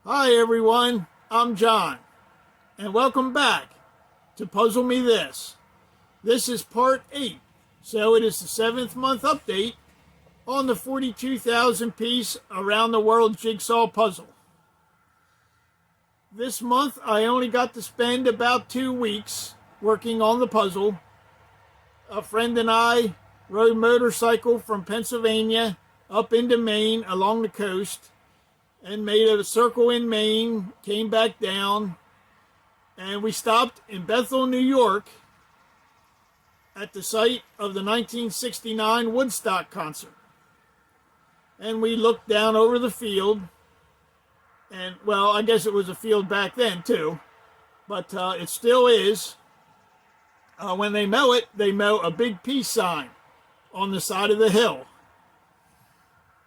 Hi everyone, I'm John, and welcome back to Puzzle Me This. This is part 8, so it is the 7th month update on the 42,000 piece Around the World Jigsaw Puzzle. This month I only got to spend about 2 weeks working on the puzzle. A friend and I rode motorcycle from Pennsylvania up into Maine along the coast and made a circle in Maine, came back down, and we stopped in Bethel, New York at the site of the 1969 Woodstock concert. And we looked down over the field, and well, I guess it was a field back then too, but it still is. When they mow it, they mow a big peace sign on the side of the hill.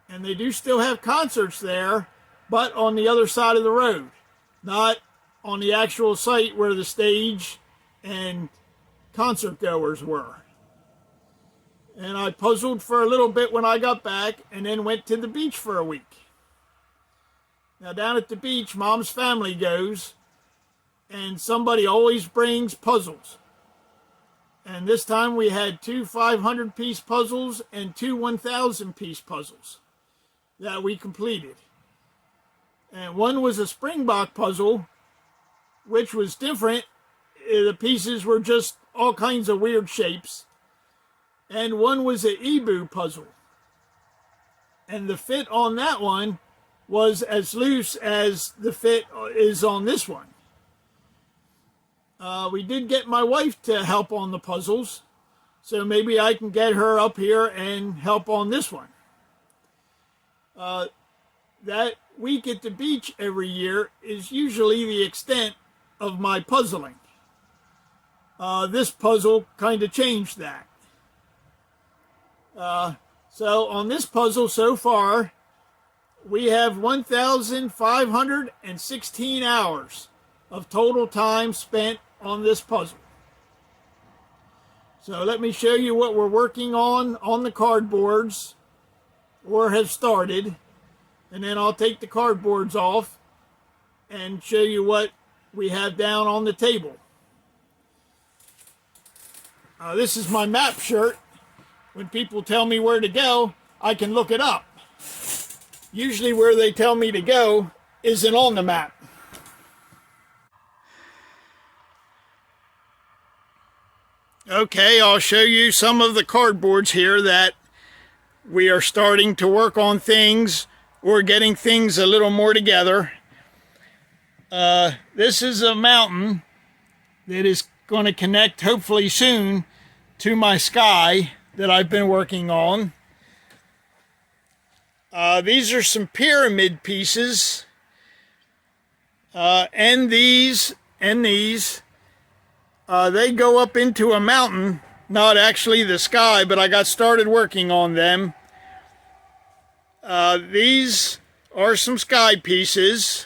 And they do still have concerts there, but on the other side of the road, not on the actual site where the stage and concert goers were. And I puzzled for a little bit when I got back and then went to the beach for a week. Now down at the beach, Mom's family goes, and somebody always brings puzzles. And this time we had 2 500-piece puzzles and 2 1,000-piece puzzles that we completed. And one was a Springbok puzzle, which was different. The pieces were just all kinds of weird shapes. And one was an Ebu puzzle. And the fit on that one was as loose as the fit is on this one. We did get my wife to help on the puzzles, so maybe I can get her up here and help on this one. That week at the beach every year is usually the extent of my puzzling. This puzzle kind of changed that. So on this puzzle so far, we have 1,516 hours of total time spent on this puzzle. So let me show you what we're working on the cardboards, or have started, and then I'll take the cardboards off and show you what we have down on the table. This is my map shirt. When people tell me where to go, I can look it up. Usually where they tell me to go isn't on the map. Okay, I'll show you some of the cardboards here that we are starting to work on things or getting things a little more together. This is a mountain that is going to connect hopefully soon to my sky that I've been working on. These are some pyramid pieces, and these, they go up into a mountain, not actually the sky, but I got started working on them. These are some sky pieces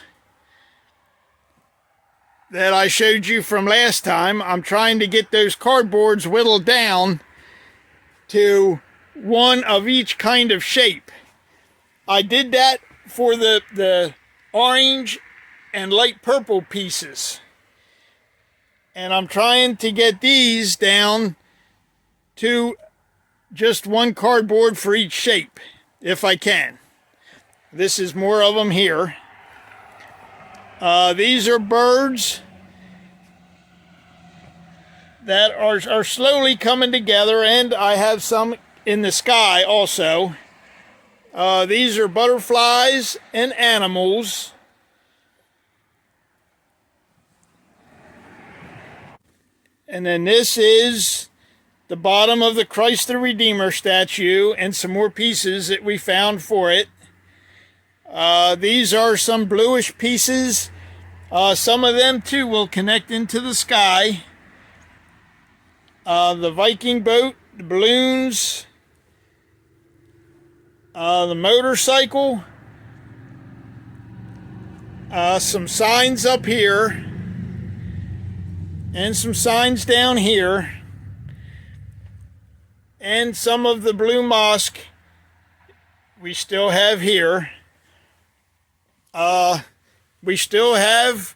that I showed you from last time. I'm trying to get those cardboards whittled down to one of each kind of shape. I did that for the orange and light purple pieces. And I'm trying to get these down to just one cardboard for each shape, if I can. This is more of them here. These are birds that are slowly coming together, and I have some in the sky also. These are butterflies and animals. And then this is the bottom of the Christ the Redeemer statue and some more pieces that we found for it. These are some bluish pieces. Some of them too will connect into the sky. The Viking boat, the balloons, the motorcycle, some signs up here, and some signs down here, and some of the blue mosque we still have here. we still have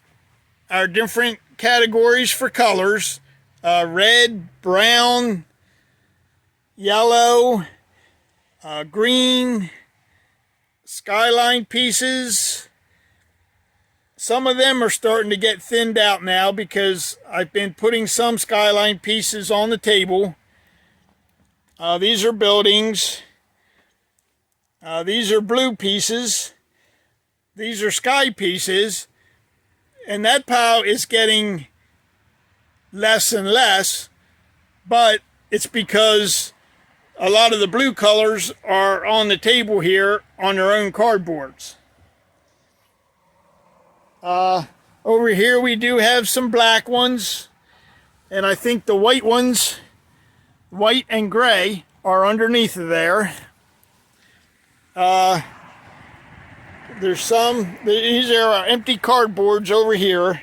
our different categories for colors. Red, brown, yellow, green, skyline pieces. Some of them are starting to get thinned out now because I've been putting some skyline pieces on the table. These are buildings. These are blue pieces. These are sky pieces. And that pile is getting less and less, but it's because a lot of the blue colors are on the table here on their own cardboards. Over here we do have some black ones, and I think the white ones, white and gray, are underneath of there. There's some, these are our empty cardboards over here.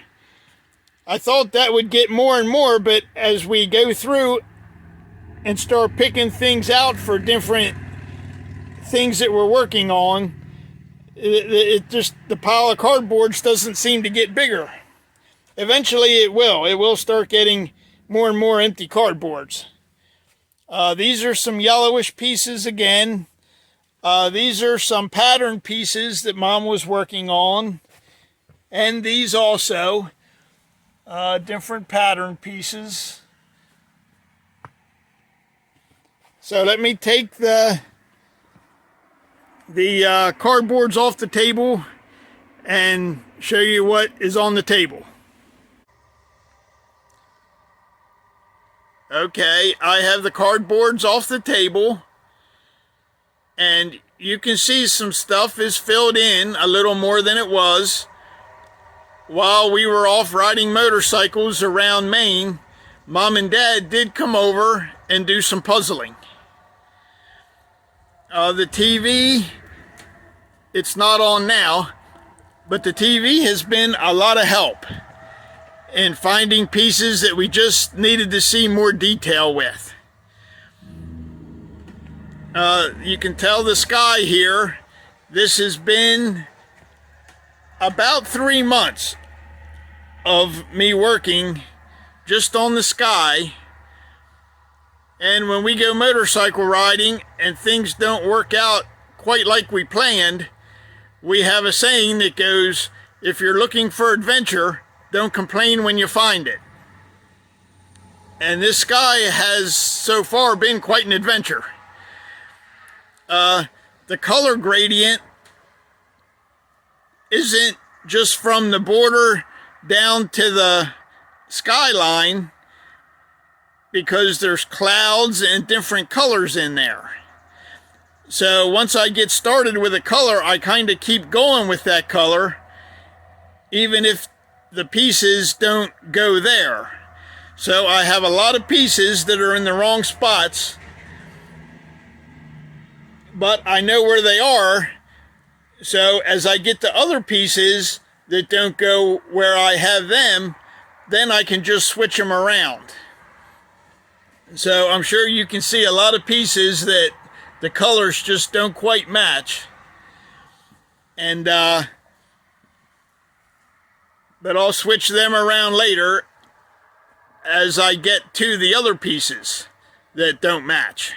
I thought that would get more and more, but as we go through and start picking things out for different things that we're working on, it just, the pile of cardboards doesn't seem to get bigger. Eventually it will start getting more and more empty cardboards. These are some yellowish pieces again. These are some pattern pieces that Mom was working on, and these also different pattern pieces. So let me take the cardboards off the table and show you what is on the table. Okay, I have the cardboards off the table, and you can see some stuff is filled in a little more than it was. While we were off riding motorcycles around Maine, Mom and Dad did come over and do some puzzling. The TV, it's not on now, but the TV has been a lot of help in finding pieces that we just needed to see more detail with. You can tell the sky here. This has been about 3 months of me working just on the sky. And when we go motorcycle riding and things don't work out quite like we planned, we have a saying that goes, if you're looking for adventure, don't complain when you find it. And this sky has so far been quite an adventure. The color gradient isn't just from the border down to the skyline, because there's clouds and different colors in there. So once I get started with a color, I kind of keep going with that color, even if the pieces don't go there. So I have a lot of pieces that are in the wrong spots, but I know where they are. So as I get to other pieces that don't go where I have them, then I can just switch them around. So I'm sure you can see a lot of pieces that the colors just don't quite match. And but I'll switch them around later as I get to the other pieces that don't match.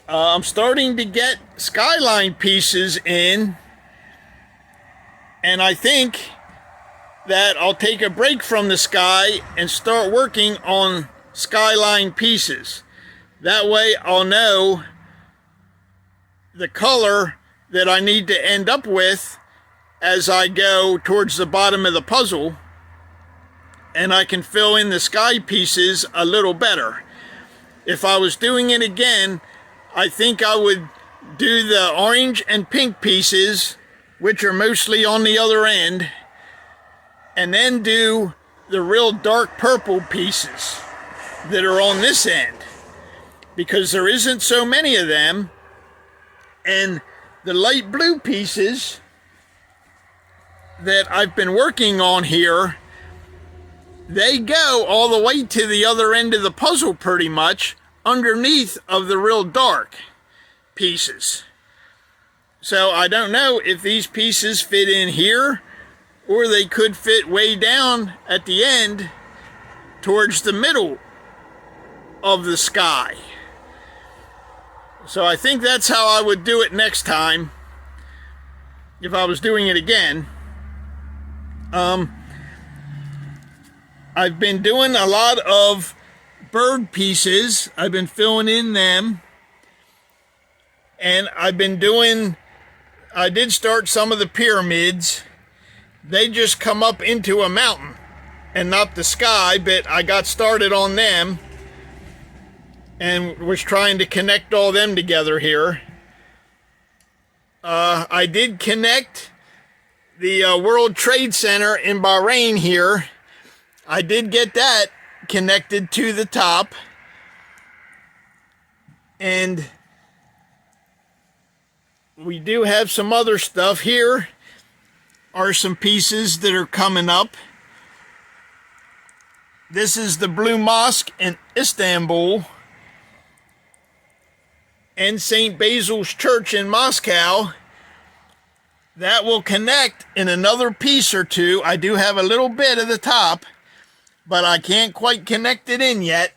I'm starting to get skyline pieces in, and I think that I'll take a break from the sky and start working on skyline pieces. That way I'll know the color that I need to end up with as I go towards the bottom of the puzzle, and I can fill in the sky pieces a little better. If I was doing it again, I think I would do the orange and pink pieces, which are mostly on the other end, and then do the real dark purple pieces that are on this end, because there isn't so many of them. And the light blue pieces that I've been working on here, they go all the way to the other end of the puzzle pretty much, underneath of the real dark pieces. So I don't know if these pieces fit in here, or they could fit way down at the end towards the middle of the sky. So I think that's how I would do it next time if I was doing it again. I've been doing a lot of bird pieces. I've been filling in them. And I did start some of the pyramids. They just come up into a mountain and not the sky, but I got started on them and was trying to connect all them together here. I did connect the World Trade Center in Bahrain here. I did get that connected to the top. And we do have some other stuff. Here are some pieces that are coming up. This is the Blue Mosque in Istanbul and St. Basil's Church in Moscow. That will connect in another piece or two. I do have a little bit at the top, but I can't quite connect it in yet.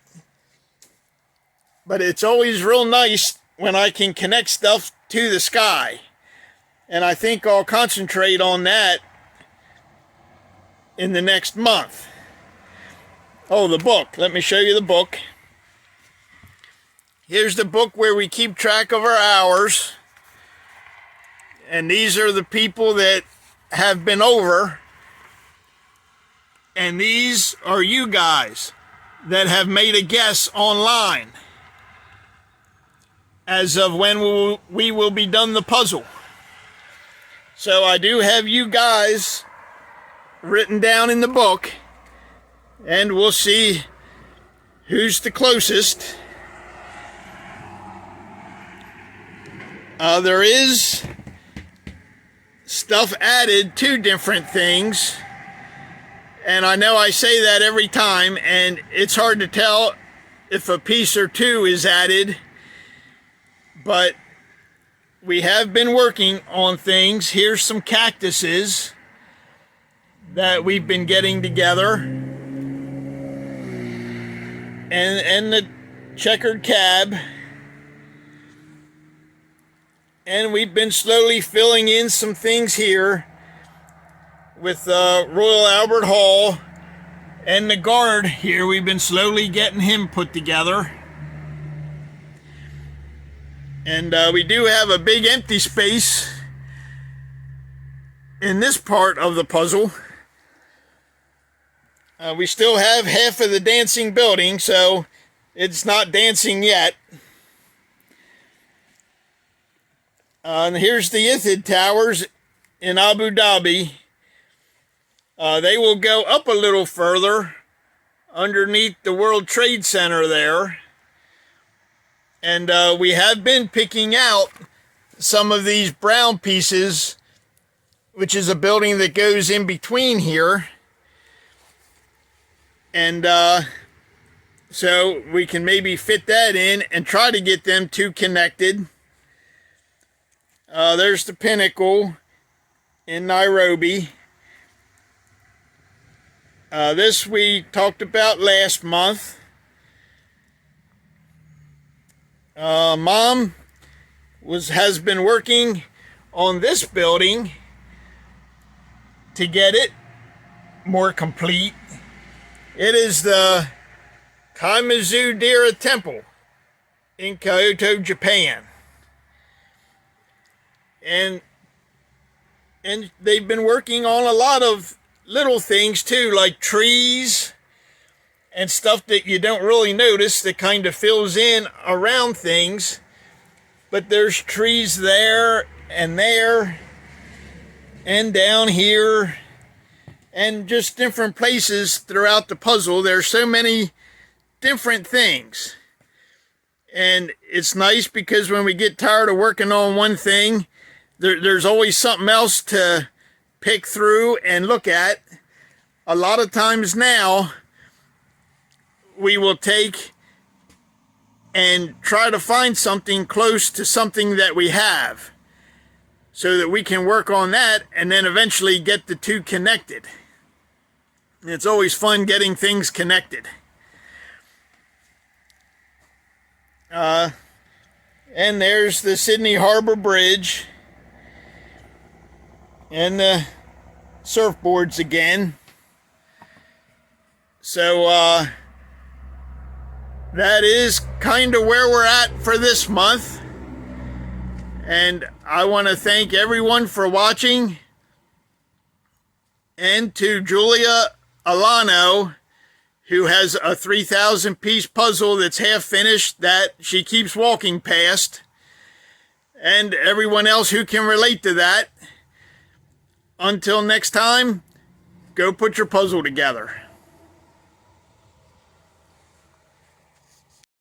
But it's always real nice when I can connect stuff to the sky. And I think I'll concentrate on that in the next month. Oh, the book. Let me show you the book. Here's the book where we keep track of our hours. And these are the people that have been over. And these are you guys that have made a guess online as of when we will be done the puzzle. So I do have you guys written down in the book, and we'll see who's the closest. There is stuff added to different things, and I know I say that every time, and it's hard to tell if a piece or two is added, but we have been working on things. Here's some cactuses that we've been getting together, and the checkered cab. And we've been slowly filling in some things here with Royal Albert Hall and the guard here. We've been slowly getting him put together. And we do have a big empty space in this part of the puzzle. We still have half of the dancing building, so it's not dancing yet. And here's the Ithid Towers in Abu Dhabi. They will go up a little further underneath the World Trade Center there. And we have been picking out some of these brown pieces, which is a building that goes in between here. And so we can maybe fit that in and try to get them two connected. There's the Pinnacle in Nairobi. This we talked about last month. Mom has been working on this building to get it more complete. It is the Kamizu-Dera Temple in Kyoto, Japan. And they've been working on a lot of little things too, like trees and stuff that you don't really notice that kind of fills in around things. But there's trees there and down here and just different places throughout the puzzle. There's so many different things. And it's nice because when we get tired of working on one thing, there's always something else to pick through and look at. A lot of times now, we will take and try to find something close to something that we have. so that we can work on that and then eventually get the two connected. It's always fun getting things connected. And there's the Sydney Harbor Bridge and the surfboards again. So that is kind of where we're at for this month. And I want to thank everyone for watching. And to Julia Alano, who has a 3,000 piece puzzle that's half finished that she keeps walking past. And everyone else who can relate to that. Until next time, go put your puzzle together.